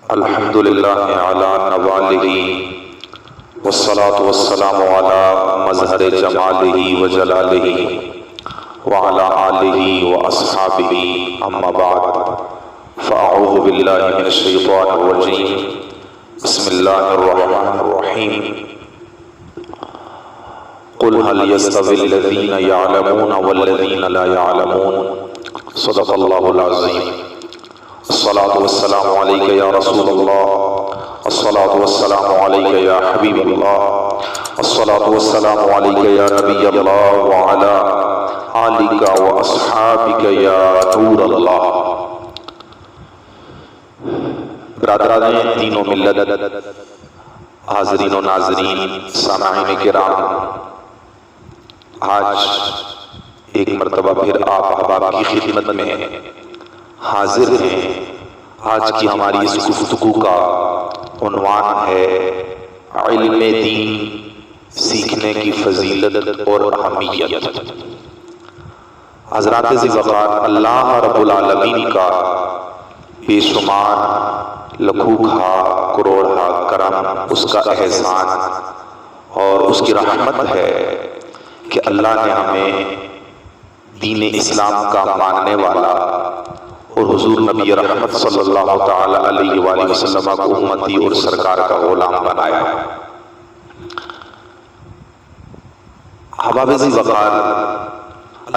الحمدللہ علی نوالہ والصلاة والسلام علی مظہر جمالہ وجلالہ وعلی آلہ واصحابہ اما بعد فاعوذ باللہ من الشیطان الرجیم بسم اللہ الرحمن الرحیم قل هل يستوي الذین یعلمون والذین لا يعلمون صدق اللہ العظیم الصلاة والسلام علیک یا رسول اللہ الصلاة والسلام علیک یا حبیب اللہ الصلاة والسلام علیک یا نبی اللہ وعلا آلک و اصحابک یا نور اللہ۔ برادران دین و ملت، حاضرین و ناظرین، سامعین کرام، آج ایک مرتبہ پھر آپ احباب کی خدمت میں حاضر ہیں۔ آج کی ہماری اس گفتگو کا عنوان ہے علم دین سیکھنے کی فضیلت اور اہمیت۔ حضرات ذی وقار، اللہ رب العالمین کا بے شمار لکھوکھا کروڑا کرم، اس کا احسان اور اس کی رحمت ہے کہ اللہ نے ہمیں دین اسلام کا ماننے والا اور حضور نبی رحمت صلی اللہ تعالی علیہ وآلہ وسلم کو امتی اور سرکار کا غلام بنایا۔ احباب ذی وقار،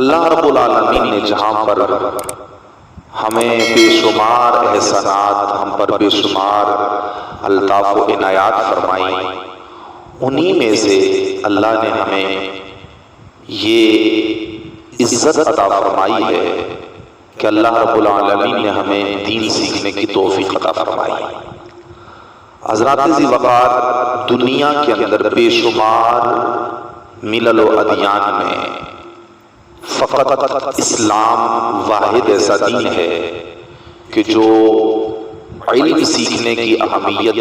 اللہ رب العالمین نے جہاں پر ہمیں بے شمار احسانات، ہم پر بے شمار الطاف و عنایات فرمائی، انہی میں سے اللہ نے ہمیں یہ عزت عطا فرمائی ہے کہ اللہ رب العالمین نے ہمیں دین سیکھنے کی توفیق عطا فرمائی۔ حضرات ذی وقار، دنیا کے اندر بے شمار ملل و ادیان میں فقط اسلام واحد ایسا دین ہے کہ جو علم سیکھنے کی اہمیت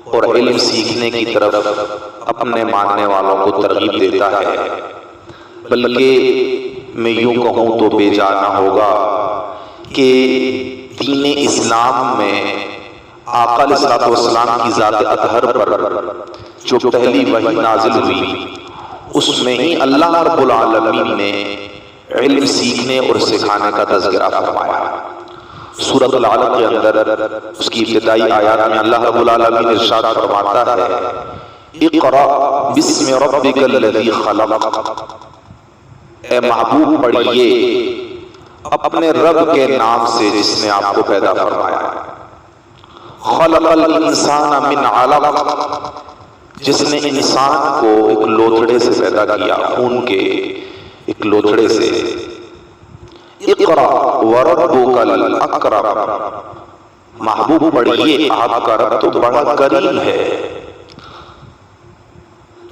اور علم سیکھنے کی طرف اپنے ماننے والوں کو ترغیب دیتا ہے، بلکہ میں یوں کہوں تو بے جانا ہوگا کہ دین اسلام میں آقا علیہ السلام کی ذات اطہر پر جو پہلی وحی نازل ہوئی، اس میں ہی اللہ رب العالمین نے علم سیکھنے اور سکھانے کا تذکرہ فرمایا۔ سورۃ العلق کے اندر اس کی ابتدائی آیات میں اللہ رب العالمین ارشاد فرماتا ہے، اقرأ بسم ربک الذی خلق، اے محبوب پڑھئے اپنے رب کے نام سے جس نے آپ کو پیدا فرمایا۔ خلق الانسان من علق، جس نے انسان کو ایک لوتھڑے سے پیدا کیا، خون کے ایک لوتھڑے سے۔ اقرأ وربک الاکرم، محبوب پڑھئے آپ کا رب تو بڑا کریم ہے۔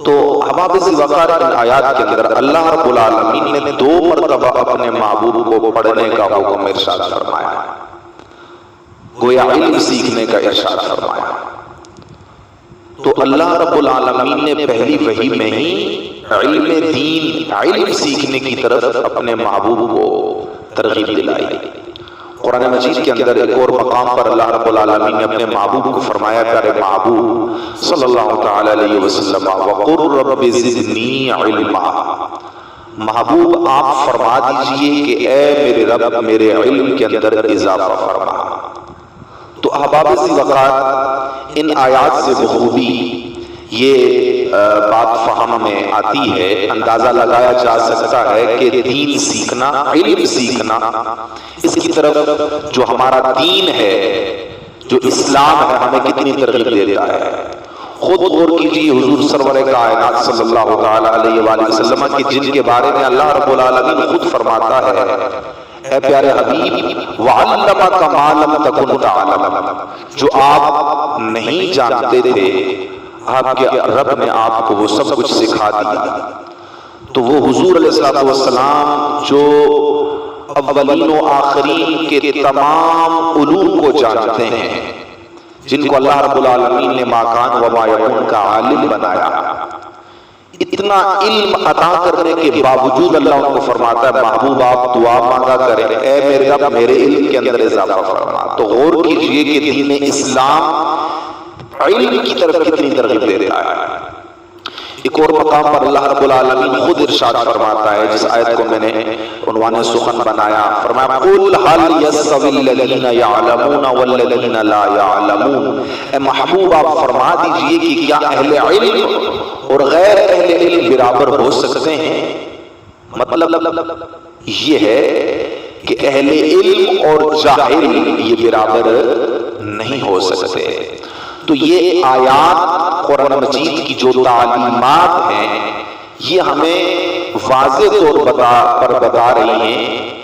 تو احباب ذی وقار، ان آیات کے اندر اللہ رب العالمین نے 2 مرتبہ اپنے محبوب کو پڑھنے کا حکم ارشاد فرمایا، گویا علم سیکھنے کا ارشاد فرمایا۔ تو اللہ رب العالمین نے پہلی وحی میں ہی علم دین، علم سیکھنے کی طرف اپنے محبوب کو ترغیب دلائی۔ قرآن مجید کے اندر ایک اور مقام پر اللہ رب العالمین نے اپنے محبوب کو فرمایا، پیارے محبوب صلی اللہ تعالی علیہ وسلم، وَقُلْ رَبِّ زِدْنِي عِلْمًا، محبوب آپ فرما دیجئے کہ اے میرے رب میرے علم کے اندر اضافہ فرما۔ تو احباب ذی وقار، ان آیات سے بخوبی یہ بات فہم میں آتی ہے، اندازہ لگایا جا سکتا ہے کہ دین سیکھنا، علم سیکھنا، اس کی طرف جو ہمارا دین ہے، جو اسلام ہے، ہمیں کتنی ترغیب دیتا ہے۔ خود غور کیجئے حضور سرور کائنات صلی اللہ تعالی علیہ وآلہ وسلم کی جن کے بارے میں اللہ رب العالمین خود فرماتا ہے، اے پیارے حبیب، وَعَلَّمَكَ مَا لَمْ تَكُنْ تَعْلَمُ، جو آپ نہیں جانتے تھے آپ کے رب نے آپ کو وہ سب کچھ سکھا دیا۔ تو وہ حضور علیہ السلام جو اولین و آخرین کے تمام علوم کو جانتے ہیں، جن کو اللہ رب العالمین نے ما کان و ما یکون کا عالم بنایا، اتنا علم عطا کرنے کے باوجود اللہ ان کو فرماتا ہے محبوب آپ دعا مانگا کریں، اے میرے رب میرے علم کے اندر اضافہ فرما۔ تو غور کیجئے کہ دین اسلام علم کی طرف کتنی ترغیب دیتا ہے۔ ایک اور مقام پر اللہ رب العالمین خود ارشاد فرماتا ہے، جس آیت کو میں نے عنوان سخن بنایا، فرمایا قُلْ هَلْ يَسْتَوِي الَّذِينَ يَعْلَمُونَ وَالَّذِينَ لَا يَعْلَمُونَ۔ اے محبوب آپ فرما دیجئے کہ کیا اہل علم اور غیر اہل علم برابر ہو سکتے ہیں؟ مطلب یہ ہے کہ اہل علم اور جاہل یہ برابر نہیں ہو سکتے۔ تو یہ آیات قرآن مجید کی جو تعلیمات ہیں یہ ہمیں واضح طور پر بتا رہی ہیں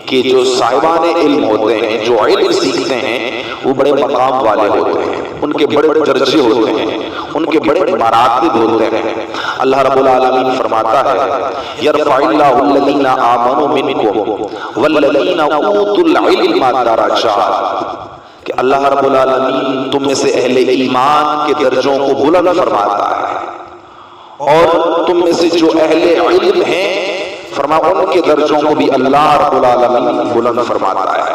کہ جو صاحبان علم ہوتے ہیں، جو علم سیکھتے ہیں، وہ بڑے مقام والے ہوتے ہیں، ان کے بڑے درجے ہوتے ہیں، ان کے بڑے مراتب ہوتے ہیں۔ اللہ رب العالمین فرماتا ہے یرفع اللہ الذین آمنوا منکم والذین اوتوا العلم درجات، کہ اللہ رب العالمین تم میں سے اہل ایمان کے درجوں کو بلند فرماتا ہے، اور تم میں سے جو اہل علم ہیں فرمایا ان کے درجوں کو بھی اللہ رب العالمین بلند فرماتا ہے۔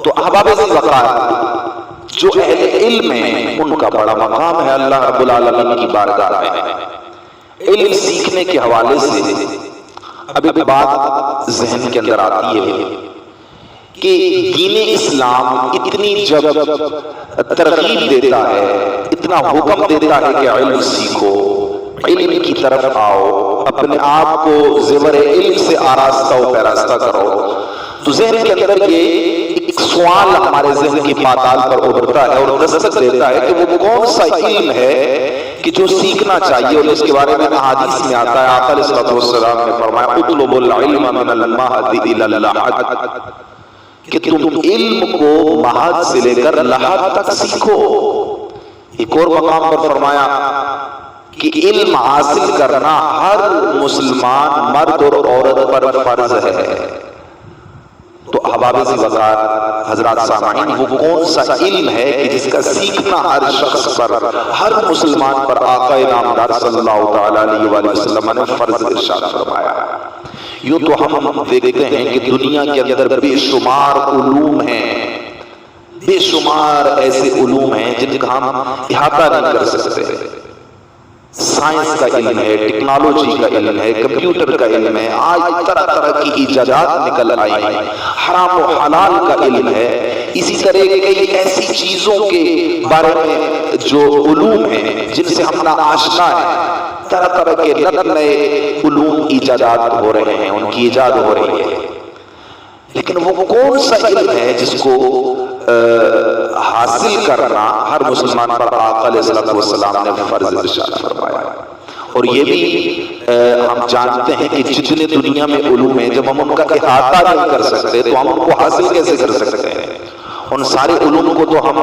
تو احباب وقار جو اہل علم ہیں ان کا بڑا مقام ہے اللہ رب العالمین کی بارگاہ میں۔ علم سیکھنے کے حوالے سے اب ایک بات ذہن کے اندر آتی ہے کہ دین اسلام اتنی جب ترغیب دیتا ہے، اتنا حکم دیتا ہے کہ علم سیکھو، علم کی طرف آؤ، اپنے آپ کو زیور علم سے آراستہ و پیراستہ کرو، تو ذہن کے اندر یہ ایک سوال ہمارے ذہن کی پاتال پر ابھرتا ہے اور دستک دیتا ہے کہ وہ کون سا علم ہے کہ جو سیکھنا چاہیے، اور اس کے بارے میں احادیث میں آتا ہے آقا علیہ السلام نے فرمایا اطلبوا العلم من المہد الى اللحد، کہ تم علم کو مہد سے لے کر لحد تک سیکھو۔ ایک اور مقام پر فرمایا کہ علم حاصل کرنا ہر مسلمان مرد اور عورت پر فرض ہے۔ تو احباب وقار حضرات سامعین، وہ کون سا علم ہے کہ جس کا سیکھنا ہر شخص پر، ہر مسلمان پر آقا نامدار صلی اللہ تعالی علیہ وآلہ وسلم نے فرض ارشاد فرمایا؟ یوں تو ہم دیکھتے ہیں کہ دنیا کے اندر بے شمار علوم ہیں، بے شمار ایسے علوم ہیں جن کا ہم احاطہ نہیں کر سکتے۔ سائنس کا علم ہے، ٹیکنالوجی کا علم ہے، کمپیوٹر کا علم ہے، آج طرح طرح کی ایجادات نکل آئی ہیں، حرام و حلال کا علم ہے، اسی طرح کئی ایسی چیزوں کے بارے میں جو علوم ہیں جن سے ہم ناآشنا ہیں، طرح طرح کے نئے علوم ایجادات ہو رہے ہیں، ان کی ایجاد ہو رہی ہے، لیکن وہ کون سا علم ہے جس کو حاصل کرنا ہر مسلمان پر آقا علیہ السلام نے فرض ارشاد فرمایا؟ اور یہ بھی ہم جانتے ہیں کہ جتنے دنیا میں علوم ہیں جب ہم ان کا احاطہ نہیں کر سکتے تو ہم ان کو حاصل کیسے کر سکتے ہیں؟ ان سارے علوم کو تو ہم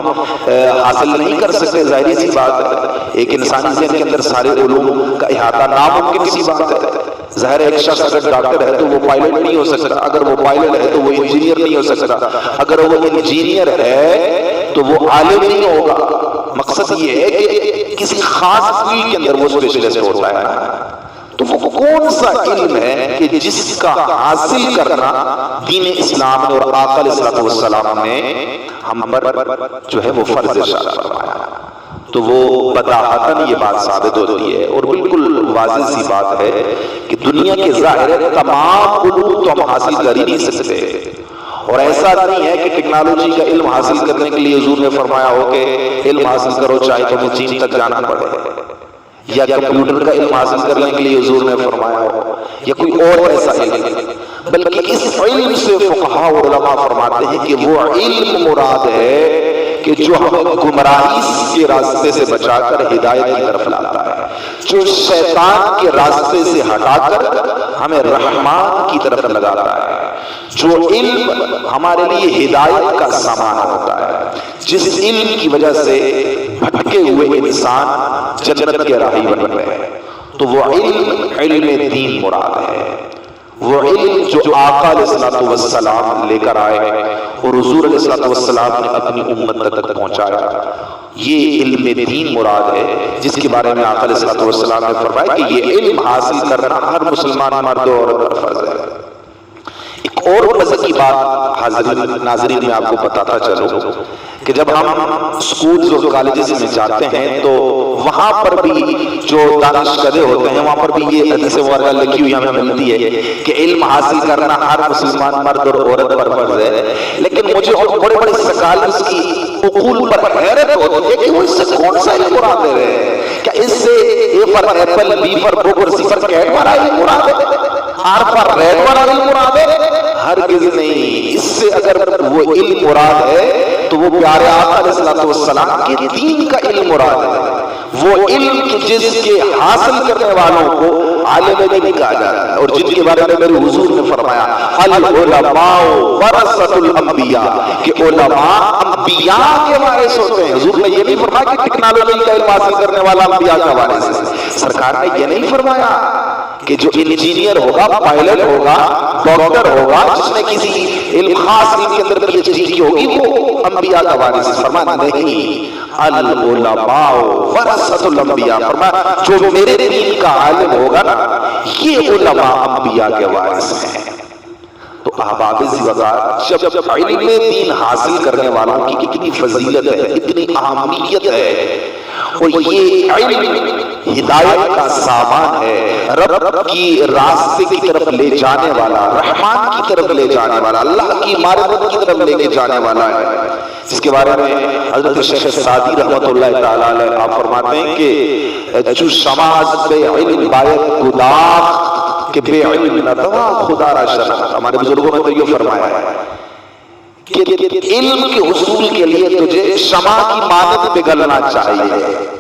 حاصل نہیں کر سکتے، ظاہری سی بات ہے، ایک انسانی ذہن کے اندر سارے علوم کا احاطہ ناممکن سی بات ہے۔ ظاہر ایک شخص اگر ڈاکٹر ہے تو وہ پائلٹ نہیں ہو سکتا، اگر وہ پائلٹ ہے تو وہ انجینئر نہیں ہو سکتا، اگر وہ انجینئر ہے تو وہ عالم نہیں ہوگا۔ مقصد یہ ہے کہ کسی خاص فیلڈ کے اندر وہ اسپیشلسٹ ہوتا ہے۔ تو وہ کون سا علم ہے کہ جس کا حاصل کرنا دین اسلام نے اور آقا علیہ السلام نے ہم پر جو ہے وہ فرض ارشاد فرمایا؟ تو وہ بداہتاً یہ بات ثابت ہوتی ہے اور بالکل واضح سی بات ہے کہ دنیا کے ظاہر تمام علوم تو ہم حاصل کر ہی نہیں سکتے، اور ایسا نہیں ہے کہ ٹیکنالوجی کا علم حاصل کرنے کے لیے حضور نے فرمایا ہو کہ علم حاصل کرو چاہے تمہیں چین تک جانا پڑے، یا کمپیوٹر کا علم حاصل کرنے کے لیے حضور نے فرمایا ہو، یا کوئی اور ایسا علم، بلکہ اس علم سے فقہاء اور علماء فرماتے ہیں کہ وہ علم مراد ہے کہ جو ہمیں گمراہی کے راستے سے بچا کر ہدایت کی طرف لاتا ہے، جو شیطان کے راستے سے ہٹا کر ہمیں رحمان کی طرف لگاتا ہے، جو علم ہمارے لیے ہدایت کا سامان ہوتا ہے، جس علم کی وجہ سے بھٹکے ہوئے انسان جنت کے راہی بن گئے، تو وہ علم دین مراد ہے۔ وہ علم جو آقا علیہ السلام لے کر آئے اور حضور علیہ السلام نے اپنی امت تک پہنچایا. یہ علم دین مراد ہے جس کے بارے میں آقا علیہ السلام نے فرمایا کہ یہ علم حاصل کرنا ہر مسلمان مرد و عورت پر فرض ہے. ایک اور مزے کی بات ناظرین میں آپ کو بتاتا چلو کہ جب ہم اسکولز اور کالجز میں جاتے ہیں تو وہاں پر بھی جو دانشکدے ہوتے ہیں وہاں پر بھی یہ حدیث مبارکہ لکھی ہوئی ہمیں ملتی ہے کہ علم حاصل کرنا ہر مسلمان مرد اور عورت پر فرض ہے. لیکن مجھے بڑے بڑے سکالرز کی عقول پر حیرت ہوتی ہے کہ وہ اس سے کون سا علم مراد دے رہے ہیں. کیا اس سے اے پر ایپل، بی پر بک اور سی پر کیٹ والا علم مراد ہے؟ آر پر ریڈ والا علم مراد ہے؟ ہرگز نہیں. اس سے اگر وہ علم مراد ہے تو وہ پیارے آقا علیہ السلام کے دین کا علم مراد ہے. وہ علم جس کے حاصل کرنے والوں کو عالم دین کہا جاتا ہے، اور جن کے بارے میں میرے حضور نے فرمایا العلماء ورثۃ الانبیاء کہ علماء انبیاء کے وارث ہوتے ہیں. حضور نے یہ نہیں فرمایا کہ ٹیکنالوجی کا علم حاصل کرنے والا انبیاء کا وارث ہے. سرکار نے یہ نہیں فرمایا کہ جو انجینئر ہوگا، پائلٹ ہوگا، ڈاکٹر ہوگا، جس نے کسی علم خاص علم کے اندر پی ایچ ڈی کی ہوگی وہ انبیاء کا وارث ہے. فرمایا نہیں، العلماء ورثۃ الانبیاء. فرمایا جو میرے دین کا عالم ہوگا نا یہ علماء انبیاء کے وارث ہیں. تو احباب وزار جب علم دین حاصل کرنے والوں کی کتنی فضیلت ہے، اتنی اہمیت ہے، اور یہ علم ہدایت کا سامان ہے، رب کی راستے کی طرف لے جانے والا، رحمان کی طرف لے جانے والا، اللہ کی معرفت کی طرف لے کے جانے والا ہے. جس کے بارے میں حضرت شیخ سعدی رحمۃ اللہ تعالی علیہ آپ فرماتے ہیں کہ جو شماز بے علم باید گداخ کہ بے علم نہ دوا خدا را شناخت. ہمارے بزرگوں نے تو یہ فرمایا ہے کہ علم کے حصول کے لیے تجھے شمع کی مانند پگھلنا چاہیے،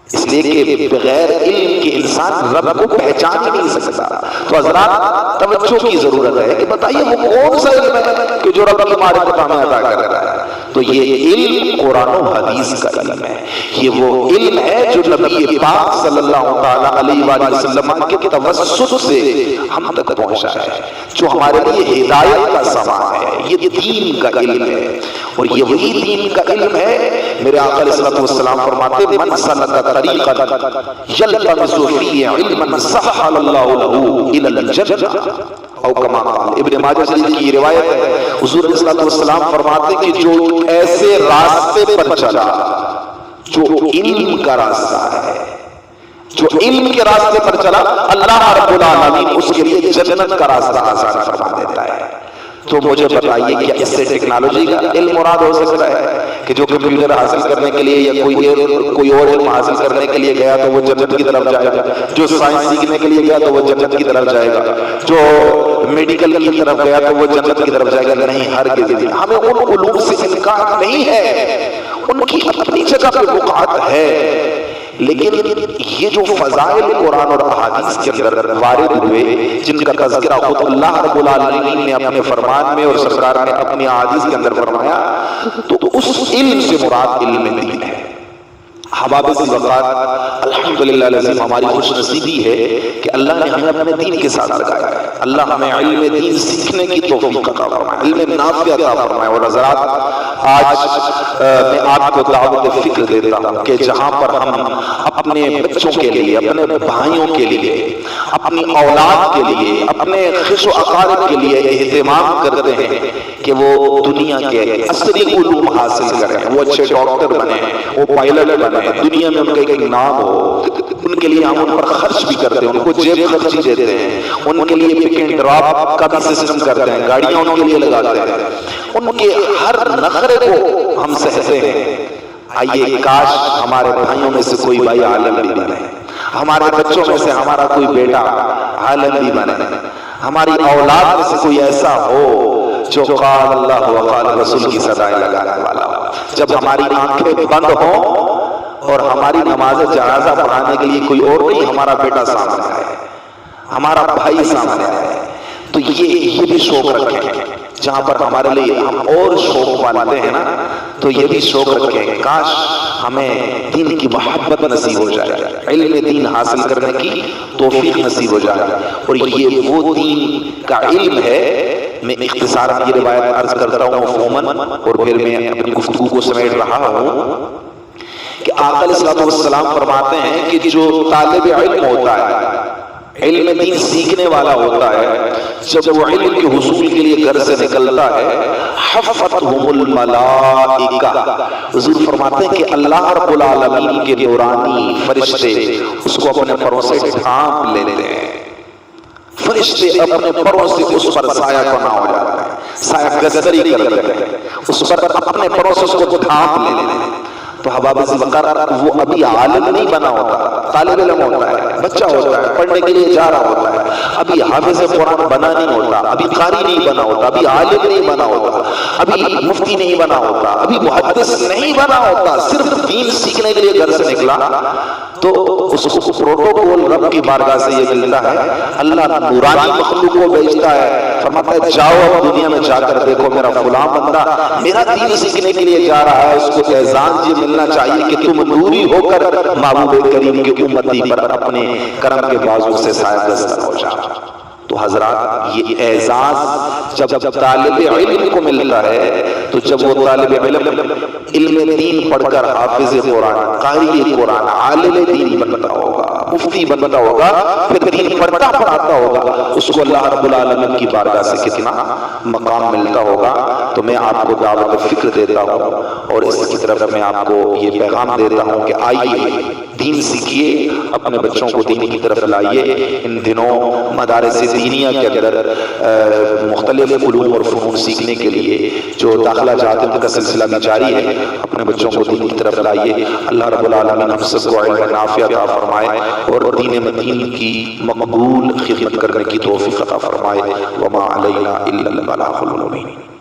اس لیے کہ بغیر علم کے انسان رب کو پہچان نہیں سکتا. تو حضرات توجہ کی ضرورت ہے کہ بتائیے وہ کون سا علم ہے کہ جو رب کی معرفت ہمیں عطا کر رہا ہے. تو یہ علم قرآن و حدیث کا علم ہے. یہ وہ علم ہے جو نبی پاک صلی اللہ تعالی علیہ وآلہ وسلم کے توسط سے ہم تک پہنچا ہے، جو ہمارے لیے ہدایت کا سامان ہے. یہ دین کا علم ہے، اور یہ وہی دین کا علم ہے. میرے آقا علیہ السلام فرماتے ہیں من سلک طریقا یلتمس فیہ علما سہل اللہ لہ الی الجنہ او کما قال. ابن ماجہ شریف کی روایت ہے، حضور علیہ السلام فرماتے ہیں کہ جو ایسے راستے پر چلا جو علم کا راستہ ہے، جو علم کے راستے پر چلا، اللہ رب العالمین اس کے لیے جنت کا راستہ آسان فرما دیتا ہے. تو مجھے بتائیے کیا اس سے ٹیکنالوجی کا علم مراد ہو سکتا ہے کہ جو کمپیوٹر حاصل کرنے کے لیے یا کوئی اور علم حاصل کرنے کے لیے گیا تو وہ جنت کی طرف جائے گا، جو سائنس سیکھنے کے لیے گیا تو وہ جنت کی طرف جائے گا، جو میڈیکل کی طرف گیا تو وہ جنت کی طرف جائے گا؟ نہیں، ہرگز نہیں. ہمیں ان علوم سے انکار نہیں ہے، ان کی اپنی جگہ پہ وقعت ہے، لیکن یہ جو فضائل قرآن اور احادیث کے اندر وارد ہوئے، جن کا تذکرہ خود اللہ رب العالمین نے اپنے فرمان میں اور سرکار نے اپنی احادیث کے اندر فرمایا، تو اس علم سے مراد علم دین ہے. احباب وقات الحمدللہ العظیم ہماری خوش نصیبی ہے کہ اللہ نے ہمیں اپنے دین کے ساتھ لگایا ہے. اللہ ہمیں علم دین سیکھنے کی توفیق عطا فرمائے، علم نافع عطا فرمائے. اور حضرات آج میں آپ کو دعوت فکر دیتا ہوں کہ جہاں پر ہم اپنے بچوں کے لیے، اپنے بھائیوں کے لیے، اپنی اولاد کے لیے، اپنے خش و اقارب کے لیے اہتمام کرتے ہیں کہ وہ دنیا کے عصری علوم حاصل کریں، وہ اچھے ڈاکٹر بنیں، وہ پائلٹ بنیں، دنیا میں ان کا ایک نام ہو، ان کے لیے ہم ان پر خرچ بھی کرتے ہیں، ان کو جیب خرچی دیتے ہیں، ان کے لیے پک اینڈ ڈراپ کا بھی سسٹم کرتے ہیں، گاڑیاں ان کے لیے لگاتے ہیں، ان کے ہر نخرے کو ہم سہتے ہیں. آئیے کاش ہمارے بھائیوں میں سے کوئی بھائی عالم بھی بنے، ہمارے بچوں میں سے ہمارا کوئی بیٹا عالم بھی بنے، ہماری اولاد میں سے کوئی ایسا ہو جو قال اللہ و قال رسول کی صدائیں لگانے والا ہو. جب ہماری آنکھیں بند ہوں اور ہماری نماز جنازہ پڑھانے کے لیے کوئی اور نہیں، ہمارا بیٹا سامنے آئے، ہمارا بھائی سامنے آئے، تو یہ بھی شوق رکھیں. جہاں پر ہمارے لیے ہم اور شوق پاتے ہیں نا، تو یہ بھی شوق رکھیں کاش ہمیں دین کی محبت نصیب ہو جائے، علم دین حاصل کرنے کی توفیق نصیب ہو جائے. اور یہ وہ دین کا علم ہے میں اختصاراً یہ روایت عرض کرتا ہوں مفہوماً، اور پھر میں اپنی گفتگو کو سمیٹ رہا ہوں کہ آقا علیہ الصلوۃ والسلام فرماتے ہیں کہ جو طالب علم ہوتا ہے، علم دین سیکھنے والا ہوتا ہے، جب وہ علم کے حصول کے لیے گھر سے نکلتا ہے، حفتہم الملائکہ، حضور فرماتے ہیں کہ اللہ رب العالمین کے نورانی فرشتے اس کو اپنے پروں سے ڈھانپ لیتے ہیں، فرشتے اپنے پروں سے اس پر سایہ بنا ہو جاتا ہے، سایہ گستری کر لیتے ہیں، اس پر اپنے پروں سے اس کو ڈھانپ لیتے ہیں۔ تو حباب ذوالفقار وہ ابھی عالم نہیں بنا ہوتا، طالب علم ہوتا ہے، بچہ ہوتا ہے، پڑھنے کے لیے جا رہا ہوتا ہے، ابھی حافظ قرآن بنا نہیں ہوتا، ابھی قاری نہیں بنا ہوتا، ابھی عالم نہیں بنا ہوتا، ابھی مفتی نہیں بنا ہوتا، ابھی محدث نہیں بنا ہوتا، صرف دین سیکھنے کے لیے گھر سے نکلا تو اس کو پروٹوکول رب کی بارگاہ سے یہ ملتا ہے، اللہ نورانی مخلوق کو بھیجتا ہے، فرماتا ہے جاؤ اب دنیا میں جا کر دیکھو میرا فلاں بندہ میرا دین سیکھنے کے لیے جا رہا ہے، اس کو اعزاز یہ ملنا چاہیے کہ تم نوری ہو کر محبوب کریم کی امتی پر اپنے کرم کے بازو سے سایہ گستر ہو جا۔ تو حضرات یہ اعزاز جب طالب علم کو ملتا ہے تو جب وہ طالب علم دین پڑھ کر حافظ قرآن، قاری قرآن، عالم دین بنتا ہوگا، مفتی بنتا ہوگا، پھر دین پڑھتا پڑھاتا ہوگا، اس کو اللہ رب العالمین کی بارگاہ سے کتنا مقام ملتا ہوگا۔ تو میں آپ کو دعوت فکر دیتا ہوں اور اس کی طرف میں آپ کو یہ پیغام دیتا ہوں کہ آئیے دین سیکھیے، اپنے بچوں کو دین کی طرف لائیے۔ ان دنوں مدارس دینیہ کے اندر مختلف علوم اور فنون سیکھنے کے لیے جو داخلہ جات کا سلسلہ بھی جاری ہے، اپنے بچوں کو دین کی طرف لائیے۔ اللہ رب العالمین ہم سب کو علم نافع عطا فرمائے اور دین متین کی مقبول خدمت کرنے کی توفیق عطا فرمائے۔ وما علینا الا البلاغ المبین۔